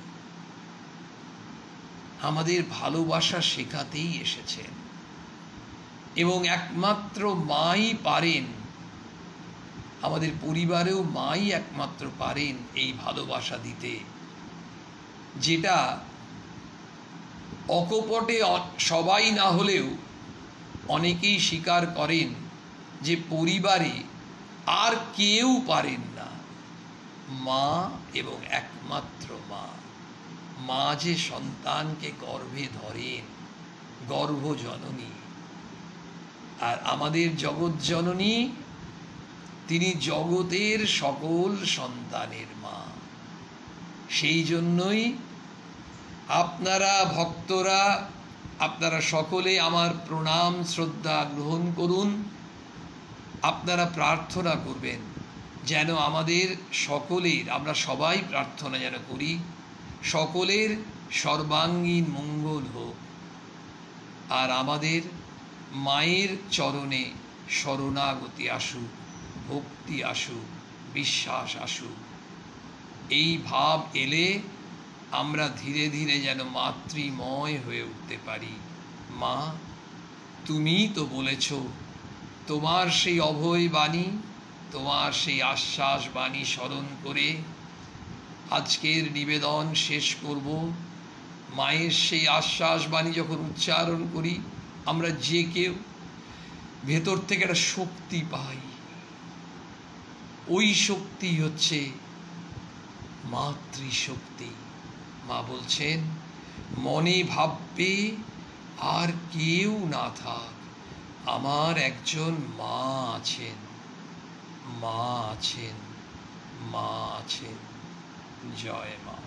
আমাদের ভালোবাসা শেখাতেই এসেছেন, এবং একমাত্র মাই পারেন, আমাদের পরিবারেও মাই একমাত্র পারেন এই ভালোবাসা দিতে, যেটা অকপটে সবাই না হলেও অনেকেই স্বীকার করেন যে পরিবারে আর কেউ পারেন না, মা এবং একমাত্র মা। মা যে সন্তানকে গর্ভে ধরেন, গর্ভজননী, আর আমাদের জগৎজননী, তিনি জগতের সকল সন্তানের মা। সেই জন্যই আপনারা ভক্তরা, আপনারা সকলে আমার প্রণাম শ্রদ্ধা গ্রহণ করুন। আপনারা প্রার্থনা করবেন যেন আমাদের সকলের, আমরা সবাই প্রার্থনা যেন করি, সকলের সর্বাঙ্গীন মঙ্গল হোক, আর আমাদের মায়ের চরণে শরণাগতি আসুক, ভক্তি আসুক, বিশ্বাস আসুক। এই ভাব এলে আমরা ধীরে ধীরে যেন মাতৃময় হয়ে উঠতে পারি। মা, তুমিই তো বলেছ, তোমার সেই অভয় বাণী, তোমার সেই আশ্বাস বাণী স্মরণ করে আজকের নিবেদন শেষ করব। মায়ের সেই আশ্বাস বাণী যখন উচ্চারণ করি, আমরা যে কেউ ভেতর থেকে একটা শক্তি পাই। ওই শক্তি হচ্ছে মাতৃশক্তি। মা বলছেন, মনে ভাববে আর কেউ না থাক, আমার একজন মা আছেন, মা আছেন, মা আছেন। জয় মা।